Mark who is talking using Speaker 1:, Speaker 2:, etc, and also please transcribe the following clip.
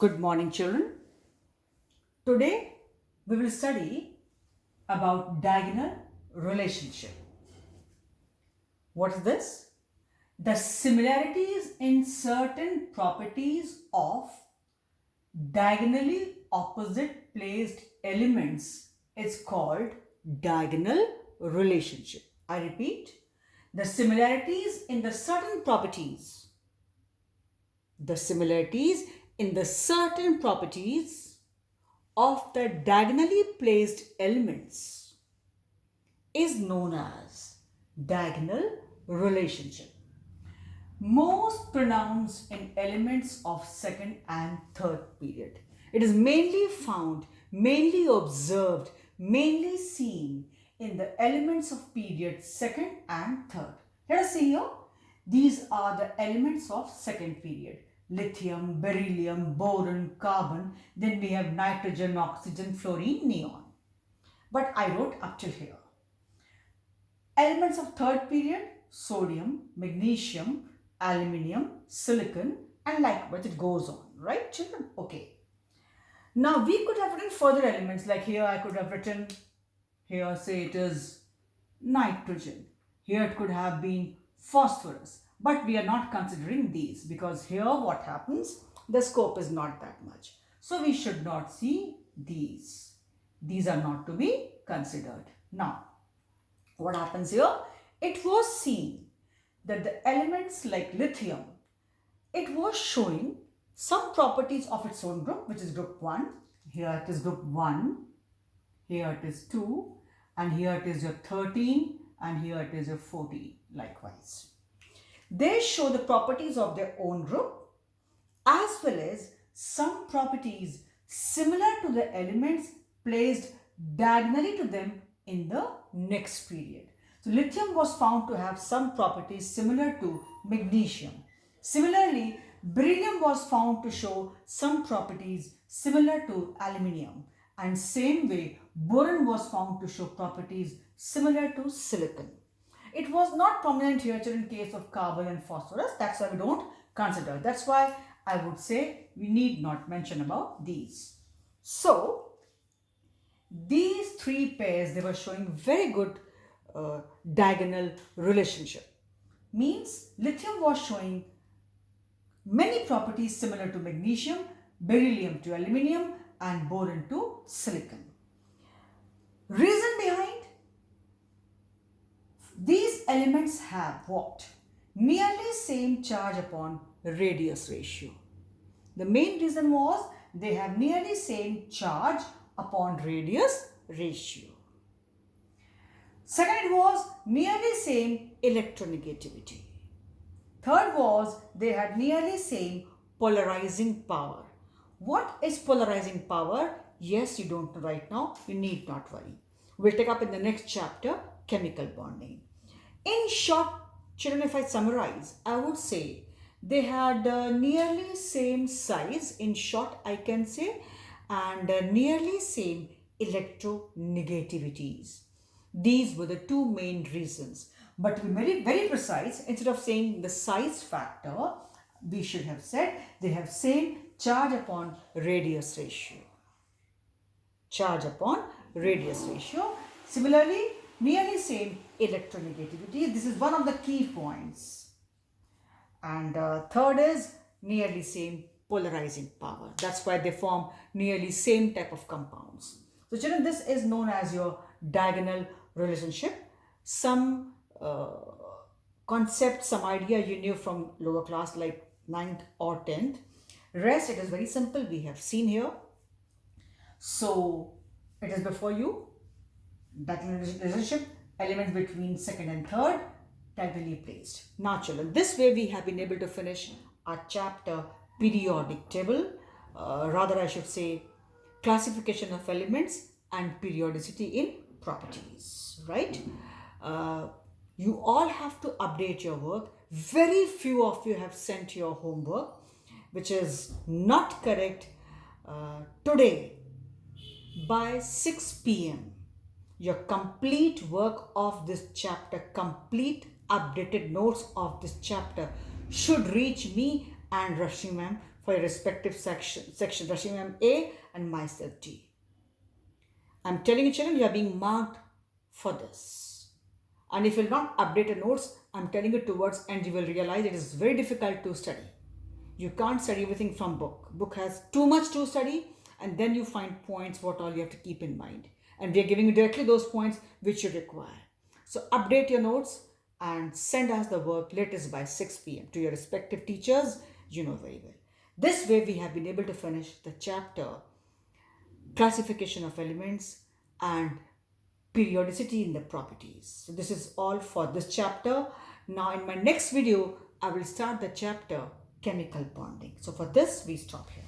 Speaker 1: Good morning, children. Today we will study about diagonal relationship. What is this? The similarities in certain properties of diagonally opposite placed elements is called diagonal relationship. I repeat, the similarities in the certain properties, the similarities in the certain properties of the diagonally placed elements is known as diagonal relationship. Most pronounced in elements of second and third period. It is mainly found, mainly observed, mainly seen in the elements of period second and third. Let us see here. These are the elements of second period. Lithium, beryllium, boron, carbon. Then we have nitrogen, oxygen, fluorine, neon. But I wrote up till here. Elements of third period, sodium, magnesium, aluminium, silicon, and likewise it goes on, right children? Okay. Now we could have written further elements, like here I could have written, here say it is nitrogen. Here it could have been phosphorus. But we are not considering these because here what happens, the scope is not that much. So we should not see these. These are not to be considered. Now, what happens here? It was seen that the elements like lithium, it was showing some properties of its own group, which is group 1. Here it is group 1. Here it is 2. And here it is your 13. And here it is your 14. Likewise. They show the properties of their own group as well as some properties similar to the elements placed diagonally to them in the next period. So lithium was found to have some properties similar to magnesium. Similarly, beryllium was found to show some properties similar to aluminium. And same way, boron was found to show properties similar to silicon. It was not prominent here in case of carbon and phosphorus. That's why we don't consider. That's why I would say we need not mention about these. So, these three pairs, they were showing very good diagonal relationship. Means lithium was showing many properties similar to magnesium, beryllium to aluminium, and boron to silicon. Reason behind? These elements have what? Nearly same charge upon radius ratio. The main reason was they have nearly same charge upon radius ratio. Second was nearly same electronegativity. Third was they had nearly same polarizing power. What is polarizing power? Yes, you don't know right now. You need not worry. We'll take up in the next chapter, chemical bonding. In short, children, if I summarize, I would say they had nearly same size, in short I can say, and nearly same electronegativities. These were the two main reasons. But to be very, very precise, instead of saying the size factor, we should have said they have same charge upon radius ratio. Charge upon radius ratio. Similarly, nearly same electronegativity. This is one of the key points. And third is nearly same polarizing power. That's why they form nearly same type of compounds. So children, this is known as your diagonal relationship. Some concept, some idea you knew from lower class like 9th or 10th. Rest, it is very simple. We have seen here. So it is before you. Diagonal relationship, elements between second and third, diagonally placed. Now children, this way we have been able to finish our chapter periodic table, rather I should say classification of elements and periodicity in properties, right? You all have to update your work. Very few of you have sent your homework, which is not correct. Today by 6 p.m. your complete work of this chapter, complete updated notes of this chapter should reach me and Rashmi ma'am for your respective section. Rashmi ma'am A and myself D. I'm telling you children, you are being marked for this. And if you will not update your notes, I'm telling you towards end you will realize it is very difficult to study. You can't study everything from book. Book has too much to study, and then you find points what all you have to keep in mind. And we are giving you directly those points which you require. So update your notes and send us the work latest by 6 p.m. to your respective teachers. You know very well. This way we have been able to finish the chapter classification of elements and periodicity in the properties. So this is all for this chapter. Now in my next video, I will start the chapter chemical bonding. So for this, we stop here.